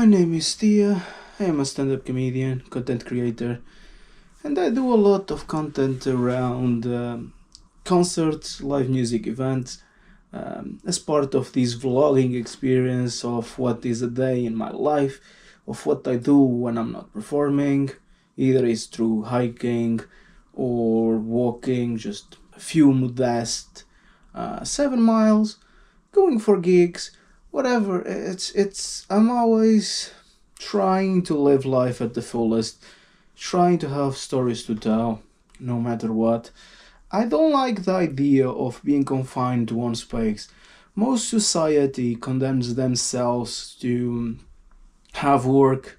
name is Tia. I am a stand-up comedian, content creator, and I do a lot of content around concerts, live music events, as part of this vlogging experience of what is a day in my life, of what I do when I'm not performing. Either it's through hiking or walking, just a few modest 7 miles, going for gigs, whatever. I'm always trying to live life at the fullest, trying to have stories to tell, no matter what. I don't like the idea of being confined to one space. Most society condemns themselves to have work,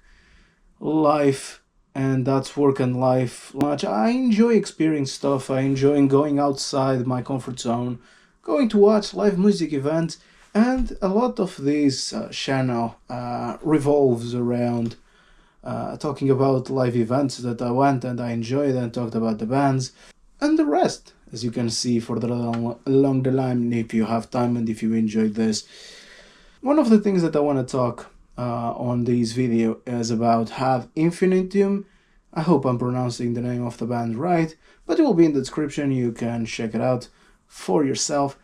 life, and that's work and life much. I enjoy experiencing stuff. I enjoy going outside my comfort zone, going to watch live music events, and a lot of this channel revolves around talking about live events that I went and I enjoyed, and talked about the bands and the rest, as you can see further along the line if you have time and if you enjoyed this. One of the things that I want to talk on this video is about Infinitum. I hope I'm pronouncing the name of the band right, but it will be in the description. You can check it out for yourself,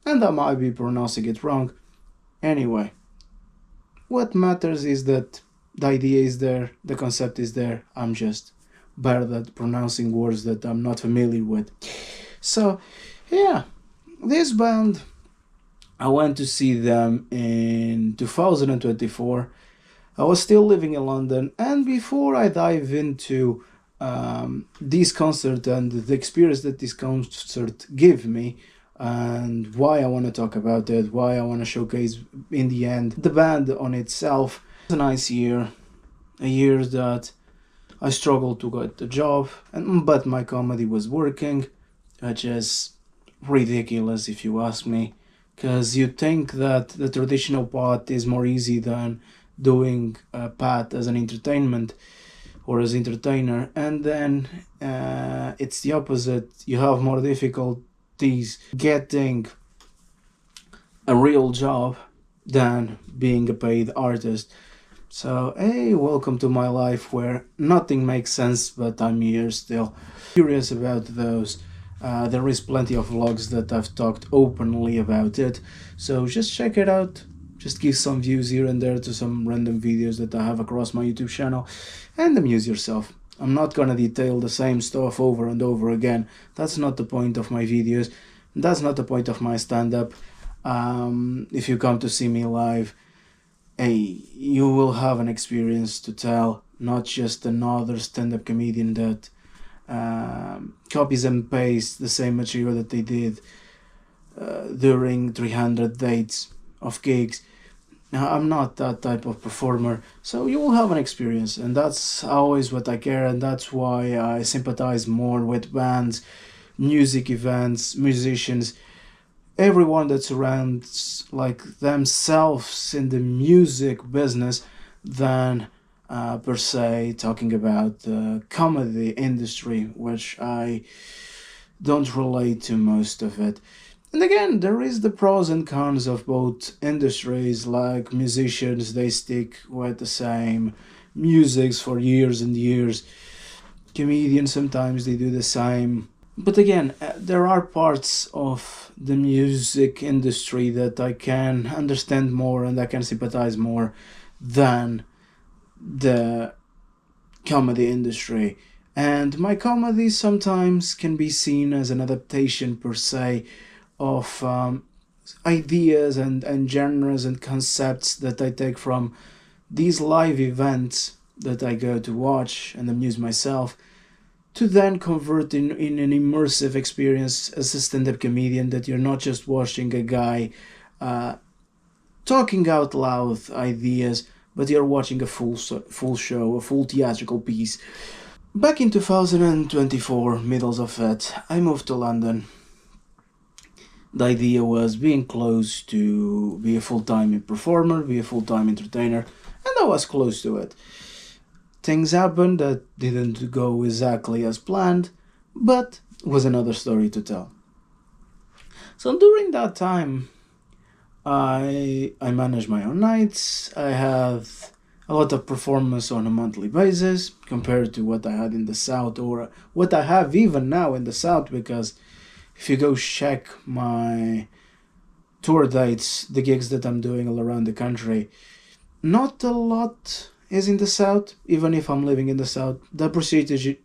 and I might be pronouncing it wrong. Anyway, what matters is that the idea is there, the concept is there. I'm just bad at pronouncing words that I'm not familiar with. So yeah, this band, I went to see them in 2024. I was still living in London, and before I dive into this concert and the experience that this concert gave me, and why I want to talk about it, why I want to showcase in the end the band on itself. It was a nice year, a year that I struggled to get a job, but my comedy was working, which is ridiculous if you ask me, because you think that the traditional path is more easy than doing a path as an entertainment or as entertainer, and then it's the opposite. You have more difficulties getting a real job than being a paid artist. So hey, welcome to my life where nothing makes sense, but I'm here still. Curious about those. There is plenty of vlogs that I've talked openly about it, so just check it out. Just give some views here and there to some random videos that I have across my YouTube channel, and amuse yourself. I'm not gonna detail the same stuff over and over again. That's not the point of my videos. That's not the point of my stand-up. If you come to see me live, hey, you will have an experience to tell, not just another stand-up comedian that copies and pastes the same material that they did during 300 dates of gigs. Now, I'm not that type of performer, so you will have an experience, and that's always what I care, and that's why I sympathize more with bands, music events, musicians, everyone that surrounds like themselves in the music business than per se talking about the comedy industry, which I don't relate to most of it. And again, there is the pros and cons of both industries. Like musicians, they stick with the same musics for years and years. Comedians, sometimes they do the same. But again, there are parts of the music industry that I can understand more and I can sympathize more than the comedy industry. And my comedy sometimes can be seen as an adaptation per se of ideas and genres and concepts that I take from these live events that I go to watch and amuse myself, to then convert in an immersive experience as a stand-up comedian, that you're not just watching a guy talking out loud ideas, but you're watching a full show, a full theatrical piece. Back in 2024, middles of it, I moved to London. The idea was being close to be a full-time performer, be a full-time entertainer, and I was close to it. Things happened that didn't go exactly as planned, but was another story to tell. So during that time, I managed my own nights. I had a lot of performance on a monthly basis compared to what I had in the south, or what I have even now in the south, because if you go check my tour dates, the gigs that I'm doing all around the country, not a lot is in the south. Even if I'm living in the south, the appreciation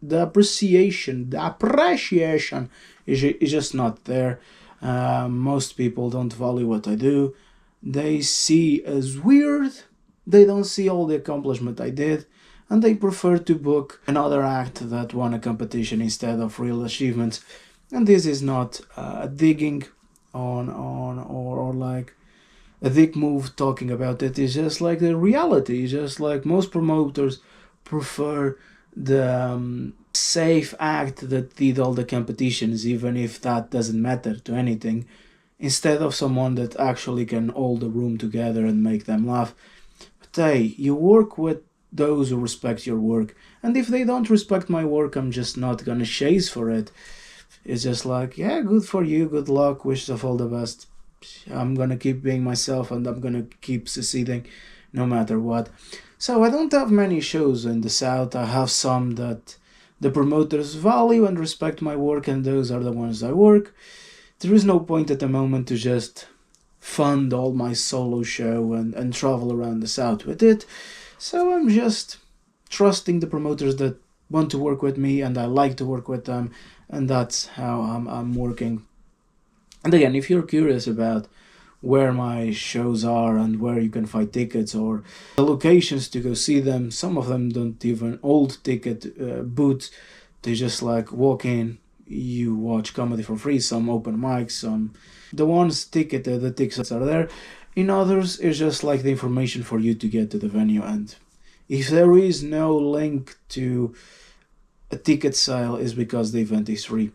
is just not there. Most people don't value what I do. They see as weird. They don't see all the accomplishment I did, and they prefer to book another act that won a competition instead of real achievements. And this is not digging on or like a dick move talking about it. It's just like the reality. It's just like most promoters prefer the safe act that did all the competitions, even if that doesn't matter to anything, instead of someone that actually can hold the room together and make them laugh. But hey, you work with those who respect your work, and if they don't respect my work, I'm just not gonna chase for it. It's just like, yeah, good for you, good luck, wish of all the best. I'm gonna keep being myself, and I'm gonna keep succeeding no matter what. So I don't have many shows in the south. I have some that the promoters value and respect my work, and those are the ones I work. There is no point at the moment to just fund all my solo show and travel around the south with it. So I'm just trusting the promoters that want to work with me, and I like to work with them, and that's how I'm working. And again, if you're curious about where my shows are and where you can find tickets or the locations to go see them, some of them don't even hold ticket booths. They just like walk in, you watch comedy for free, some open mics, some the ones ticketed, the tickets are there. In others, it's just like the information for you to get to the venue. And if there is no link to a ticket sale, is because the event is free.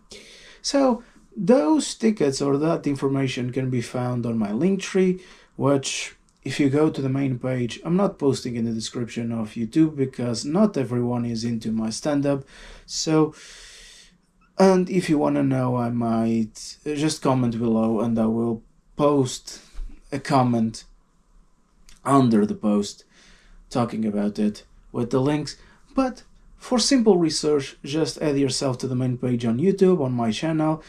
So those tickets or that information can be found on my link tree, which if you go to the main page, I'm not posting in the description of YouTube because not everyone is into my stand-up. So, and if you want to know, I might just comment below and I will post a comment under the post talking about it with the links. But for simple research, just add yourself to the main page on YouTube, on my channel,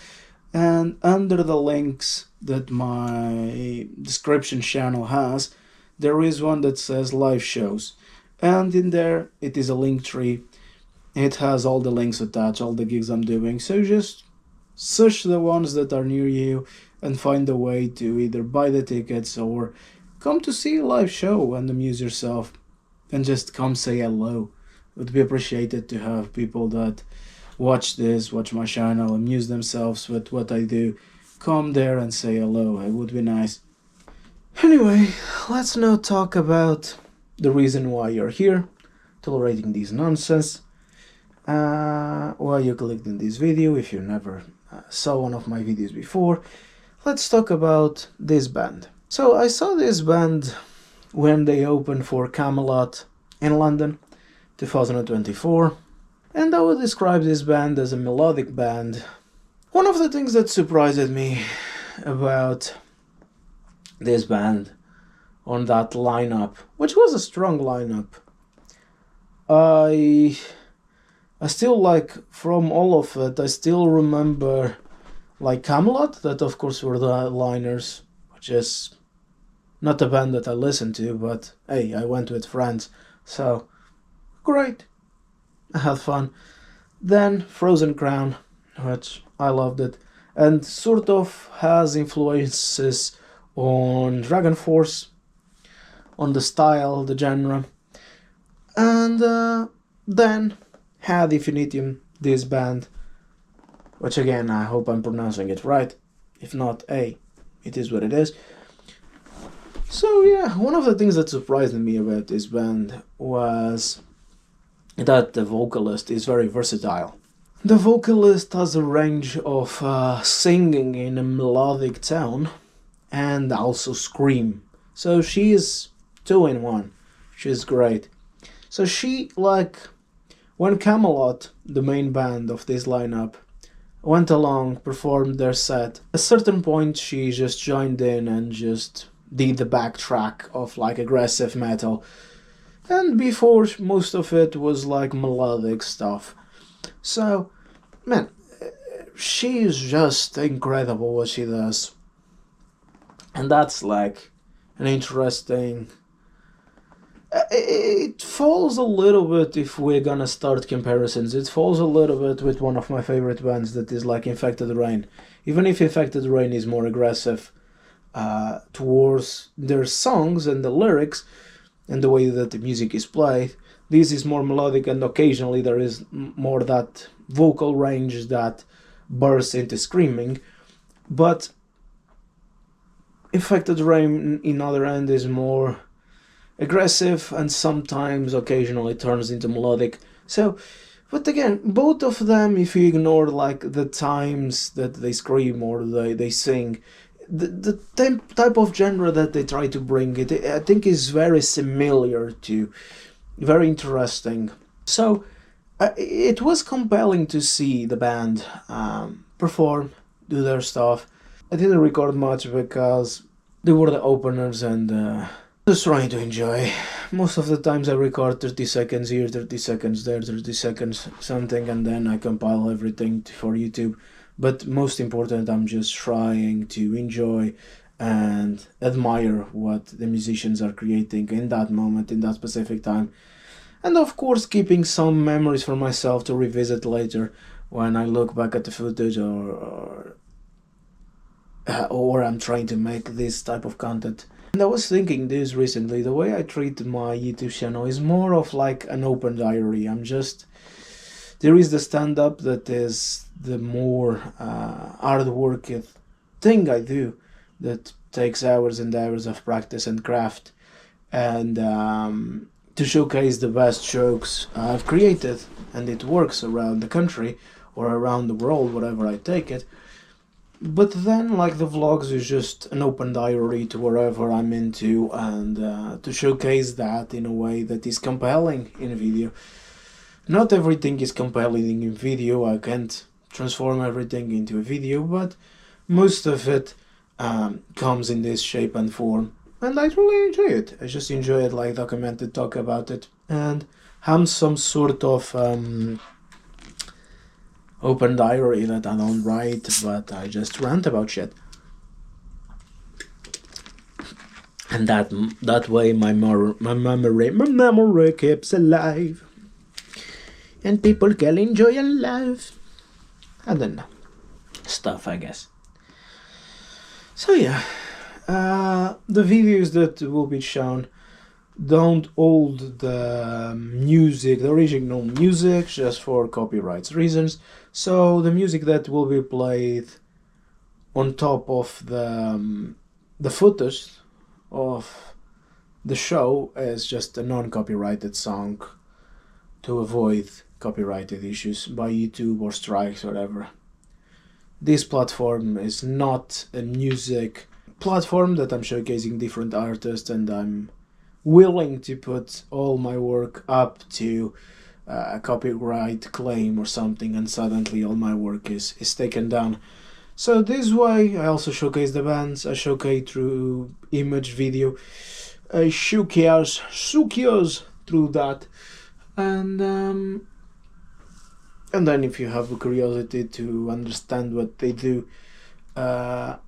and under the links that my description channel has, there is one that says live shows. And in there, it is a link tree. It has all the links attached, all the gigs I'm doing. So just search the ones that are near you and find a way to either buy the tickets or come to see a live show and amuse yourself. And just come say hello. It would be appreciated to have people that watch my channel, amuse themselves with what I do. Come there and say hello. It would be nice. Anyway, let's now talk about the reason why you're here, tolerating this nonsense. Why you clicked in this video if you never saw one of my videos before. Let's talk about this band. So I saw this band when they opened for Camelot in London, 2024, and I would describe this band as a melodic band. One of the things that surprised me about this band on that lineup, which was a strong lineup, I still like, from all of it, I still remember like Camelot, that of course were the liners, which is not a band that I listen to, but hey, I went with friends, so great, I had fun. Then Frozen Crown, which I loved it, and sort of has influences on Dragon Force, on the style, the genre. And then had Infinitum, this band, which again, I hope I'm pronouncing it right. If not, hey, it is what it is. So yeah, one of the things that surprised me about this band was that the vocalist is very versatile. The vocalist has a range of singing in a melodic tone and also scream. So she is 2 in 1. She's great. So she, like, when Camelot, the main band of this lineup, went along, performed their set, at a certain point she just joined in and just did the backtrack of like aggressive metal. and before most of it was like melodic stuff. So, man, she is just incredible what she does, and that's like an interesting. It falls a little bit, if we're gonna start comparisons, it falls a little bit with one of my favorite bands, that is like Infected Rain. Even if Infected Rain is more aggressive towards their songs and the lyrics and the way that the music is played, this is more melodic, and occasionally there is more that vocal range that bursts into screaming. But Infected Rain, in other end, is more aggressive and sometimes occasionally turns into melodic. So, but again, both of them, if you ignore like the times that they scream or they sing, the type of genre that they try to bring, it I think is very similar to, very interesting. So it was compelling to see the band perform, do their stuff. I didn't record much because they were the openers, and just trying to enjoy. Most of the times I record 30 seconds here, 30 seconds there, 30 seconds something, and then I compile everything for YouTube. But most important, I'm just trying to enjoy and admire what the musicians are creating in that moment, in that specific time. And of course, keeping some memories for myself to revisit later when I look back at the footage, or I'm trying to make this type of content. And I was thinking this recently, the way I treat my YouTube channel is more of like an open diary. There is the stand-up that is the more hard work thing I do, that takes hours and hours of practice and craft, and to showcase the best jokes I've created, and it works around the country or around the world, whatever I take it. But then, like, the vlogs is just an open diary to wherever I'm into, and to showcase that in a way that is compelling in a video. Not everything is compelling in video, I can't transform everything into a video, but most of it comes in this shape and form. And I really enjoy it. I just enjoy it, like, documented, talk about it, and have some sort of open diary that I don't write, but I just rant about shit. And that way my memory keeps alive, and people can enjoy and laugh. I don't know, stuff, I guess. So yeah, the videos that will be shown don't hold the music, the original music, just for copyright reasons. So the music that will be played on top of the footage of the show is just a non-copyrighted song, to avoid copyrighted issues by YouTube or strikes or whatever. This platform is not a music platform that I'm showcasing different artists, and I'm willing to put all my work up to a copyright claim or something, and suddenly all my work is taken down. So this way I also showcase the bands, I showcase through image video, I showcase through that, and then if you have a curiosity to understand what they do, the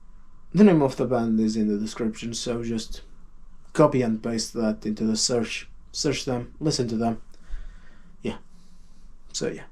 name of the band is in the description, so just copy and paste that into the search them, listen to them. Yeah, so yeah.